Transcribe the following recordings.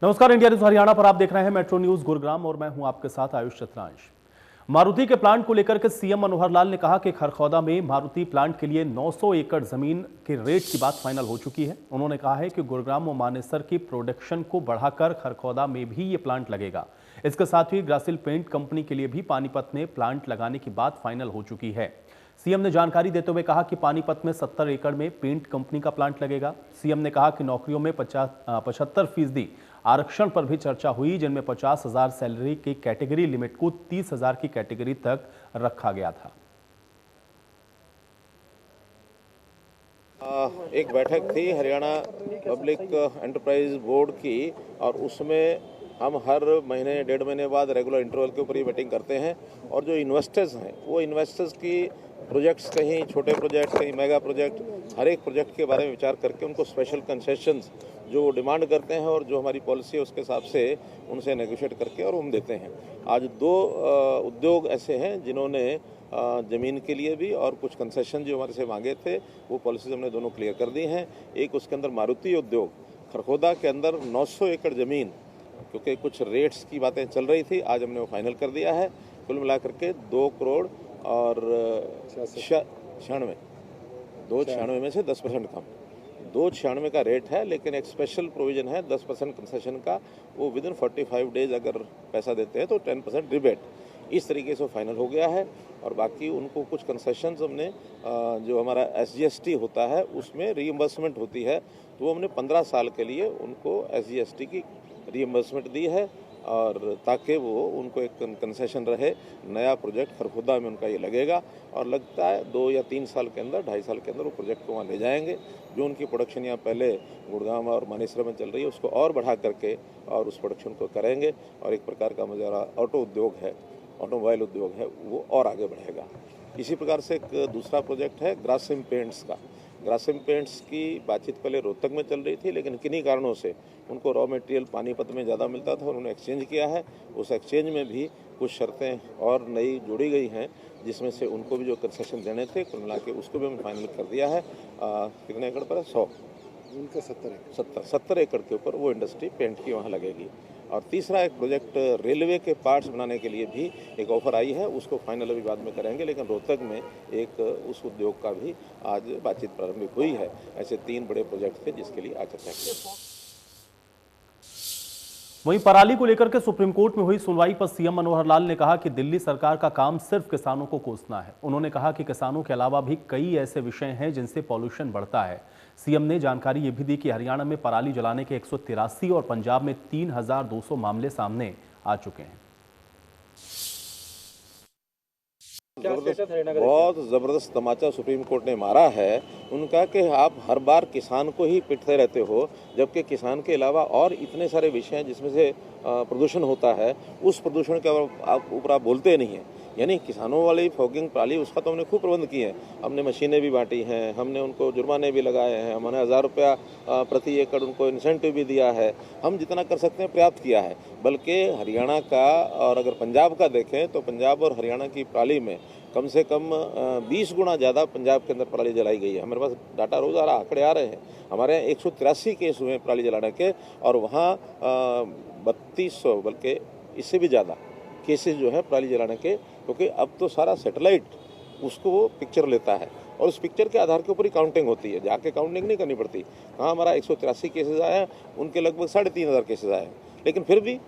नमस्कार, India news Haryana पर आप देख रहे हैं मेट्रो न्यूज गुरुग्राम और मैं हूं आपके साथ आयुष चतुरांश। मारुति के प्लांट को लेकर के सीएम मनोहर लाल ने कहा कि खरखौदा में मारुति प्लांट के लिए 900 एकड़ जमीन के रेट की बात फाइनल हो चुकी है। उन्होंने कहा है कि गुरुग्राम और मानेसर की प्रोडक्शन को बढ़ाकर खरखौदा में भी ये प्लांट लगेगा। इसके साथ ही ग्रासिल पेंट कंपनी के लिए भी पानीपत में प्लांट लगाने की बात फाइनल हो चुकी है। सीएम ने जानकारी देते हुए कहा कि पानीपत में 70 एकड़ में पेंट कंपनी का प्लांट लगेगा। सीएम ने कहा कि नौकरियों में 75% आरक्षण पर भी चर्चा हुई, जिनमें 50,000 सैलरी की कैटेगरी लिमिट को 30,000 की कैटेगरी तक रखा गया था। एक बैठक थी हरियाणा पब्लिक एंटरप्राइज बोर्ड की और उसमें हम हर महीने 1.5 महीने बाद रेगुलर इंटरवल के ऊपर ही मीटिंग करते हैं और जो इन्वेस्टर्स हैं वो इन्वेस्टर्स की प्रोजेक्ट्स, कहीं छोटे प्रोजेक्ट, कहीं मेगा प्रोजेक्ट, हर एक प्रोजेक्ट के बारे में विचार करके उनको स्पेशल कंसेशंस जो डिमांड करते हैं और जो हमारी पॉलिसी है उसके हिसाब से उनसे नेगोशिएट करके और हम देते हैं। आज 2 उद्योग ऐसे हैं जिन्होंने ज़मीन के लिए भी और कुछ कंसेशन जो हमारे से मांगे थे वो पॉलिसीज हमने दोनों क्लियर कर दी हैं। एक उसके अंदर मारुति उद्योग खरखौदा के अंदर 900 एकड़ ज़मीन, क्योंकि कुछ रेट्स की बातें चल रही थी, आज हमने वो फाइनल कर दिया है। कुल मिलाकर के 2 करोड़ और 96 में से 10% कम, 296 का रेट है, लेकिन एक स्पेशल प्रोविजन है 10% कंसेशन का। वो विदिन 45 डेज अगर पैसा देते हैं तो 10% रिबेट, इस तरीके से फाइनल हो गया है। और बाकी उनको कुछ कंसेशंस हमने जो हमारा SGST होता है उसमें रीइंबर्समेंट होती है, तो वो हमने 15 साल के लिए उनको SGST की रीइंबर्समेंट दी है और ताकि वो उनको एक कंसेशन रहे। नया प्रोजेक्ट खरखौदा में उनका ये लगेगा और लगता है 2 या 3 साल के अंदर, 2.5 साल के अंदर वो प्रोजेक्ट को वहाँ ले जाएंगे। जो उनकी प्रोडक्शन यहाँ पहले गुड़गांव और मानेसर में चल रही है उसको और बढ़ा करके और उस प्रोडक्शन को करेंगे और एक प्रकार का हमारा ऑटो उद्योग है, ऑटोमोबाइल उद्योग है, वो और आगे बढ़ेगा। इसी प्रकार से एक दूसरा प्रोजेक्ट है ग्रासिम पेंट्स का। ग्रासिम पेंट्स की बातचीत पहले रोहतक में चल रही थी, लेकिन किन्हीं कारणों से उनको रॉ मटेरियल पानीपत में ज़्यादा मिलता था, उन्होंने एक्सचेंज किया है। उस एक्सचेंज में भी कुछ शर्तें और नई जोड़ी गई हैं, जिसमें से उनको भी जो कंसेशन देने थे कुल मिला के उसको भी हमने फाइनल कर दिया है। कितने एकड़ पर है? 100, उनका 70 एकड़ के ऊपर वो इंडस्ट्री पेंट की वहाँ लगेगी। और तीसरा एक प्रोजेक्ट रेलवे के पार्ट्स बनाने के लिए भी एक ऑफर आई है, उसको फाइनल अभी बाद में करेंगे, लेकिन रोहतक में एक उस उद्योग का भी आज बातचीत प्रारंभिक हुई है। ऐसे 3 बड़े प्रोजेक्ट थे जिसके लिए आज चर्चा की। वहीं पराली को लेकर के सुप्रीम कोर्ट में हुई सुनवाई पर सीएम मनोहर लाल ने कहा कि दिल्ली सरकार का काम सिर्फ किसानों को कोसना है। उन्होंने कहा कि किसानों के अलावा भी कई ऐसे विषय हैं जिनसे पॉल्यूशन बढ़ता है। सीएम ने जानकारी ये भी दी कि हरियाणा में पराली जलाने के 183 और पंजाब में 3,200 मामले सामने आ चुके हैं। बहुत ज़बरदस्त तमाचा सुप्रीम कोर्ट ने मारा है उनका कि आप हर बार किसान को ही पिटते रहते हो, जबकि किसान के अलावा और इतने सारे विषय हैं जिसमें से प्रदूषण होता है, उस प्रदूषण के ऊपर आप बोलते नहीं हैं। यानी किसानों वाली फॉगिंग पराली उसका तो हमने खूब प्रबंध किए हैं, हमने मशीनें भी बांटी हैं, हमने उनको जुर्माने भी लगाए हैं, हमने 1000 रुपया प्रति एकड़ उनको इंसेंटिव भी दिया है। हम जितना कर सकते हैं पर्याप्त किया है। बल्कि हरियाणा का और अगर पंजाब का देखें तो पंजाब और हरियाणा की पराली में कम से कम 20 गुना ज़्यादा पंजाब के अंदर पराली जलाई गई है। हमारे पास डाटा रोज़ आ रहा, आंकड़े आ रहे हैं। हमारे यहाँ 183 केस हुए हैं पराली जलाने के और वहाँ 3200 बल्कि इससे भी ज़्यादा केसेस जो है पराली जलाने के, क्योंकि अब तो सारा सैटेलाइट उसको वो पिक्चर लेता है और उस पिक्चर के आधार के ऊपर ही काउंटिंग होती है, जाके काउंटिंग नहीं करनी पड़ती। कहाँ हमारा 183 केसेस आए हैं, उनके लगभग 3,500 केसेस आए हैं, लेकिन फिर भी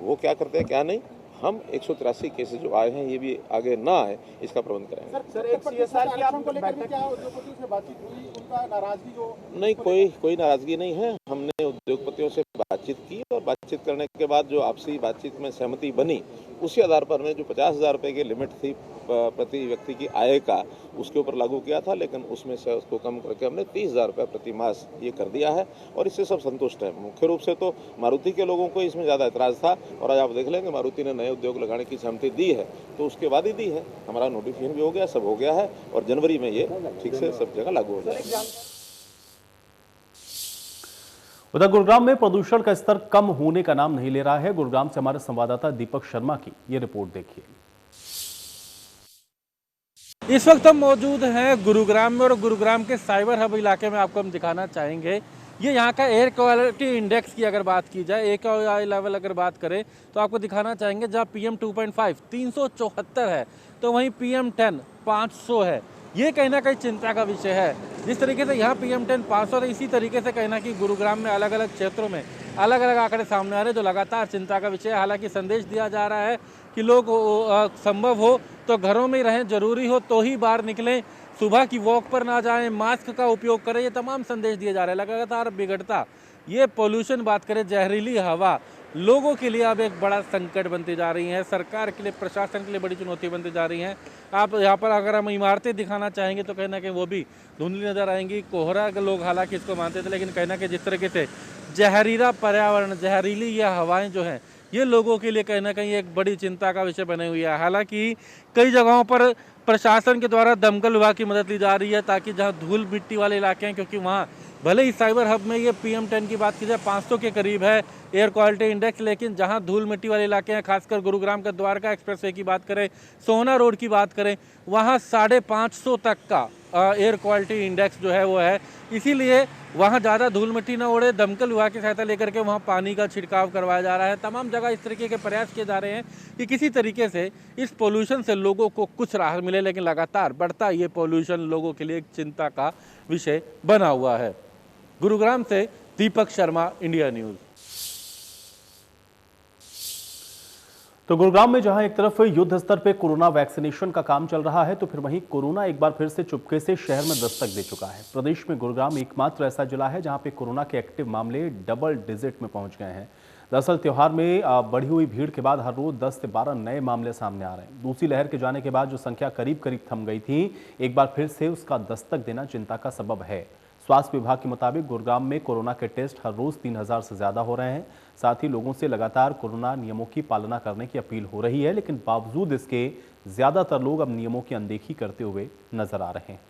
वो क्या करते हैं क्या नहीं, हम 183 केसेस जो आए हैं ये भी आगे ना आए इसका प्रबंध करेंगे। सर एक CSR की आप बैठक क्या उद्योगपतियों से बातचीत हुई, उनका नाराजगी जो नहीं, कोई नाराजगी नहीं है। हमने उद्योगपतियों से बातचीत की और बातचीत करने के बाद जो आपसी बातचीत में सहमति बनी उसी आधार पर हमने जो 50,000 रुपये की लिमिट थी प्रति व्यक्ति की आय का उसके ऊपर लागू किया था, लेकिन उसमें से उसको कम करके हमने 30,000 रुपये प्रति मास ये कर दिया है और इससे सब संतुष्ट हैं। मुख्य रूप से तो मारुति के लोगों को इसमें ज़्यादा एतराज़ था और आज आप देख लेंगे मारुति ने नए उद्योग लगाने की सहमति दी है, तो उसके बाद ही दी है। हमारा नोटिफिकेशन भी हो गया, सब हो गया है और जनवरी में ये ठीक से सब जगह लागू हो जाएगा। उधर गुरुग्राम में प्रदूषण का स्तर कम होने का नाम नहीं ले रहा है। गुरुग्राम से हमारे संवाददाता दीपक शर्मा की ये रिपोर्ट देखिए। इस वक्त हम मौजूद हैं गुरुग्राम में और गुरुग्राम के साइबर हब इलाके में आपको हम दिखाना चाहेंगे। ये यहाँ का एयर क्वालिटी इंडेक्स की अगर बात की जाए, AQI लेवल अगर बात करें तो आपको दिखाना चाहेंगे जहाँ PM 2.5 374 है तो वहीं PM 10 500 है। ये कहीं ना कहीं चिंता का विषय है। जिस तरीके से यहाँ PM 10 500 है, इसी तरीके से कहीं ना कहीं गुरुग्राम में अलग अलग क्षेत्रों में अलग अलग आंकड़े सामने आ रहे हैं जो लगातार चिंता का विषय है। हालांकि संदेश दिया जा रहा है कि लोग संभव हो तो घरों में रहें, जरूरी हो तो ही बाहर निकलें, सुबह की वॉक पर ना जाएं, मास्क का उपयोग करें, ये तमाम संदेश दिए जा रहे हैं। लगातार बिगड़ता ये पोल्यूशन बात करें, जहरीली हवा लोगों के लिए अब एक बड़ा संकट बनती जा रही है, सरकार के लिए, प्रशासन के लिए बड़ी चुनौती बनती जा रही है। आप यहाँ पर अगर हम इमारतें दिखाना चाहेंगे तो कहीं ना कहीं वो भी धुंधली नजर आएंगी। कोहरा के लोग हालांकि इसको मानते थे, लेकिन कहीं ना कहीं जिस तरीके से जहरीला पर्यावरण, जहरीली ये हवाएं जो हैं, ये लोगों के लिए कहीं ना कहीं एक बड़ी चिंता का विषय बने हुई है। हालांकि कई जगहों पर प्रशासन के द्वारा दमकल विभाग की मदद ली जा रही है ताकि जहां धूल मिट्टी वाले इलाके हैं, क्योंकि वहां भले ही साइबर हब में ये PM 10 की बात की जाए 500 के करीब है एयर क्वालिटी इंडेक्स, लेकिन जहां धूल मिट्टी वाले इलाके हैं, खासकर गुरुग्राम का द्वारका एक्सप्रेसवे की बात करें, सोहना रोड की बात करें, वहां 550 तक का एयर क्वालिटी इंडेक्स जो है वो है। इसीलिए वहाँ ज़्यादा धूल मिट्टी न उड़े, दमकल विभाग की सहायता लेकर के वहाँ पानी का छिड़काव करवाया जा रहा है। तमाम जगह इस तरीके के प्रयास किए जा रहे हैं कि किसी तरीके से इस पोल्यूशन से लोगों को कुछ राहत मिले, लेकिन लगातार बढ़ता ये पोल्यूशन लोगों के लिए एक चिंता का विषय बना हुआ है। गुरुग्राम से दीपक शर्मा, इंडिया न्यूज़। तो गुरुग्राम में जहां एक तरफ युद्ध स्तर पे कोरोना वैक्सीनेशन का काम चल रहा है, तो फिर वहीं कोरोना एक बार फिर से चुपके से शहर में दस्तक दे चुका है। प्रदेश में गुरुग्राम एकमात्र ऐसा जिला है जहां पे कोरोना के एक्टिव मामले डबल डिजिट में पहुंच गए हैं। दरअसल त्योहार में बढ़ी हुई भीड़ के बाद हर रोज 10 से 12 नए मामले सामने आ रहे हैं। दूसरी लहर के जाने के बाद जो संख्या करीब करीब थम गई थी, एक बार फिर से उसका दस्तक देना चिंता का सबब है। स्वास्थ्य विभाग के मुताबिक गुरुग्राम में कोरोना के टेस्ट हर रोज 3000 से ज्यादा हो रहे हैं। साथ ही लोगों से लगातार कोरोना नियमों की पालना करने की अपील हो रही है, लेकिन बावजूद इसके ज्यादातर लोग अब नियमों की अनदेखी करते हुए नजर आ रहे हैं।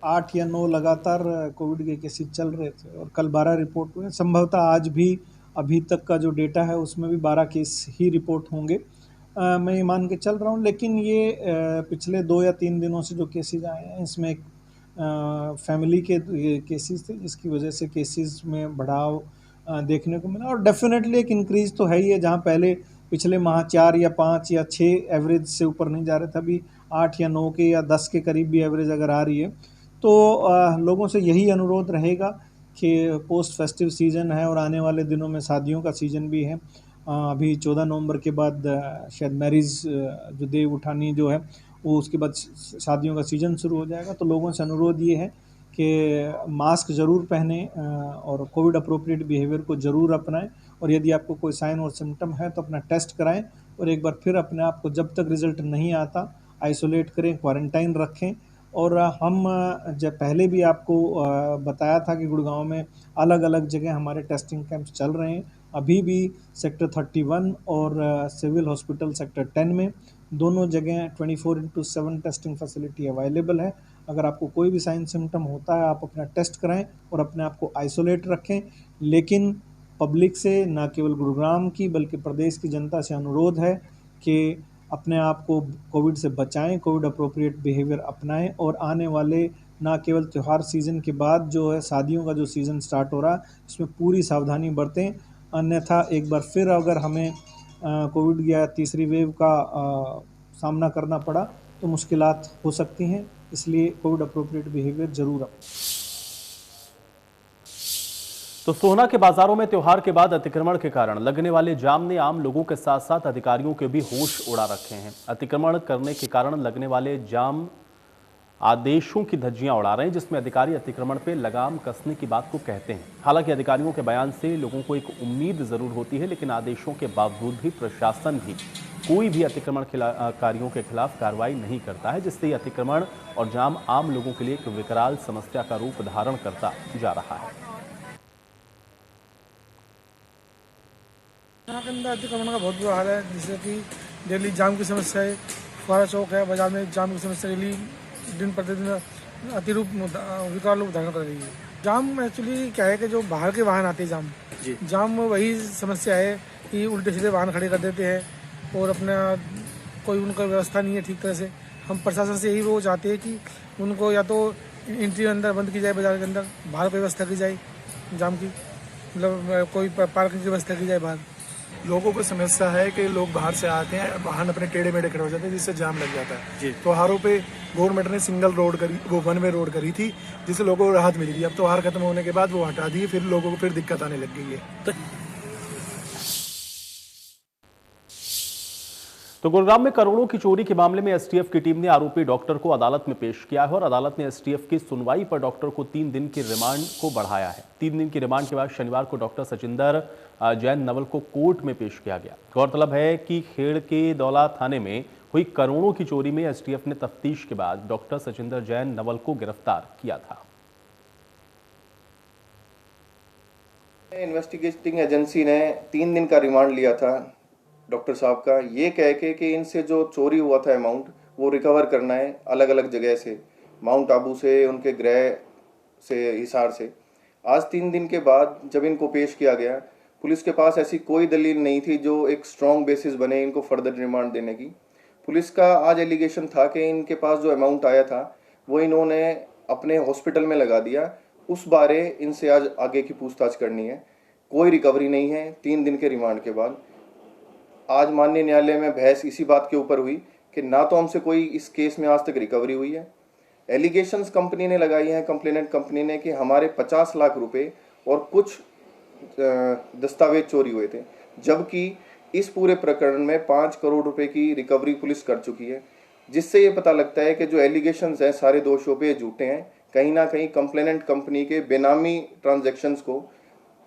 8 या 9 लगातार कोविड के केसेस चल रहे थे और कल 12 रिपोर्ट हुए। संभवतः आज भी अभी तक का जो डेटा है उसमें भी 12 केस ही रिपोर्ट होंगे, मैं ये मान के चल रहा हूँ। लेकिन ये पिछले 2 या 3 दिनों से जो केसेस आए हैं, इसमें फैमिली के केसेस थे, जिसकी वजह से केसेस में बढ़ाव देखने को मिला। और डेफिनेटली एक इंक्रीज तो है ही है। जहाँ पहले पिछले माह 4 या 5 या 6 एवरेज से ऊपर नहीं जा रहे थे, अभी 8 या 9 के या 10 के करीब भी एवरेज अगर आ रही है, तो लोगों से यही अनुरोध रहेगा कि पोस्ट फेस्टिव सीज़न है और आने वाले दिनों में शादियों का सीज़न भी है। अभी 14 नवंबर के बाद शायद मैरिज जो देव उठानी जो है वो, उसके बाद शादियों का सीज़न शुरू हो जाएगा। तो लोगों से अनुरोध ये है कि मास्क ज़रूर पहने और कोविड अप्रोप्रिएट बिहेवियर को ज़रूर अपनाएं। और यदि आपको कोई साइन और सिम्टम है तो अपना टेस्ट कराएं और एक बार फिर अपने आप को जब तक रिजल्ट नहीं आता आइसोलेट करें, क्वारंटाइन रखें। और हम जब पहले भी आपको बताया था कि गुड़गांव में अलग अलग जगह हमारे टेस्टिंग कैंप्स चल रहे हैं। अभी भी सेक्टर 31 और सिविल हॉस्पिटल सेक्टर 10 में दोनों जगह 24/7 टेस्टिंग फैसिलिटी अवेलेबल है। अगर आपको कोई भी साइन सिम्टम होता है, आप अपना टेस्ट कराएं और अपने आप को आइसोलेट रखें। लेकिन पब्लिक से, न केवल गुरुग्राम की बल्कि प्रदेश की जनता से अनुरोध है कि अपने आप को कोविड से बचाएं, कोविड अप्रोप्रिएट बिहेवियर अपनाएं और आने वाले ना केवल त्यौहार सीज़न के बाद जो है शादियों का जो सीज़न स्टार्ट हो रहा है, इसमें पूरी सावधानी बरतें। अन्यथा एक बार फिर अगर हमें कोविड या तीसरी वेव का सामना करना पड़ा तो मुश्किलात हो सकती हैं। इसलिए कोविड अप्रोप्रिएट बिहेवियर जरूर अपनाएं। तो सोहना के बाजारों में त्योहार के बाद अतिक्रमण के कारण लगने वाले जाम ने आम लोगों के साथ साथ अधिकारियों के भी होश उड़ा रखे हैं। अतिक्रमण करने के कारण लगने वाले जाम आदेशों की धज्जियां उड़ा रहे हैं, जिसमें अधिकारी अतिक्रमण पे लगाम कसने की बात को कहते हैं। हालांकि अधिकारियों के बयान से लोगों को एक उम्मीद जरूर होती है, लेकिन आदेशों के बावजूद भी प्रशासन भी कोई भी अतिक्रमणकारियों के खिलाफ कार्रवाई नहीं करता है, जिससे अतिक्रमण और जाम आम लोगों के लिए एक विकराल समस्या का रूप धारण करता जा रहा है। यहाँ के अंदर अतिक्रमण का बहुत बुरा हाल है, जिससे कि डेली जाम की समस्या है। फुआरा चौक है, बाजार में जाम की समस्या डेली दिन प्रतिदिन अतिरूप विकराल रूप धारण कर रही है। जाम एक्चुअली क्या है कि जो बाहर के वाहन आते हैं, जाम वही समस्या है कि उल्टे सीधे वाहन खड़े कर देते हैं और अपना कोई उनका व्यवस्था नहीं है ठीक तरह से। हम प्रशासन से यही वो चाहते हैं कि उनको या तो एंट्री अंदर बंद की जाए, बाजार के अंदर बाहर कोई व्यवस्था की जाए जाम की, मतलब कोई पार्किंग की व्यवस्था की जाए बाहर। लोगों को समस्या है कि लोग बाहर से आते हैं, वाहन अपने टेढ़े मेढ़े खड़े हो जाते हैं, जिससे जाम लग जाता है। त्योहारों पे गवर्नमेंट ने सिंगल रोड करी, वो वन वे रोड करी थी, जिससे लोगों को राहत मिली थी। अब त्योहार खत्म होने के बाद वो हटा दिए, फिर लोगों को फिर दिक्कत आने लग गई है। तो गुरुग्राम में करोड़ों की चोरी के मामले में एसटीएफ की टीम ने आरोपी डॉक्टर को अदालत में पेश किया है और अदालत ने एसटीएफ की सुनवाई पर डॉक्टर को 3 दिन की रिमांड को बढ़ाया है। 3 दिन की रिमांड के बाद शनिवार को डॉक्टर सचिंदर जैन नवल को कोर्ट में पेश किया गया। गौरतलब है कि खेड़ के दौला थाने में हुई करोड़ों की चोरी में एसटीएफ ने तफ्तीश के बाद डॉक्टर सचिंदर जैन नवल को गिरफ्तार किया था। इन्वेस्टिगेटिंग एजेंसी ने 3 दिन का रिमांड लिया था डॉक्टर साहब का, ये कह के कि इनसे जो चोरी हुआ था अमाउंट वो रिकवर करना है अलग अलग जगह से, माउंट आबू से, उनके गृह से, हिसार से। आज 3 दिन के बाद जब इनको पेश किया गया, पुलिस के पास ऐसी कोई दलील नहीं थी जो एक स्ट्रॉन्ग बेसिस बने इनको फर्दर रिमांड देने की। पुलिस का आज एलिगेशन था कि इनके पास जो अमाउंट आया था वो इन्होंने अपने हॉस्पिटल में लगा दिया, उस बारे इनसे आज आगे की पूछताछ करनी है। कोई रिकवरी नहीं है 3 दिन के रिमांड के बाद। आज माननीय न्यायालय में बहस इसी बात के ऊपर हुई कि ना तो हमसे कोई इस केस में आज तक रिकवरी हुई है। एलिगेशंस कंपनी ने लगाई हैं, कंप्लेनेंट कंपनी ने, कि हमारे 50 लाख रुपए और कुछ दस्तावेज चोरी हुए थे, जबकि इस पूरे प्रकरण में 5 करोड़ रुपए की रिकवरी पुलिस कर चुकी है, जिससे ये पता लगता है कि जो एलिगेशंस हैं सारे दोषों पे झूठे हैं। कहीं ना कहीं कंप्लेनेंट कंपनी के बेनामी ट्रांजैक्शंस को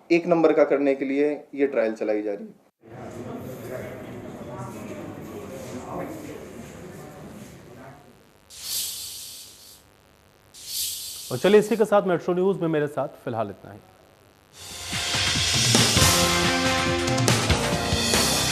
एक नंबर का करने के लिए ये ट्रायल चलाई जा रही है। और चलिए इसी के साथ मेट्रो न्यूज में मेरे साथ फिलहाल इतना ही।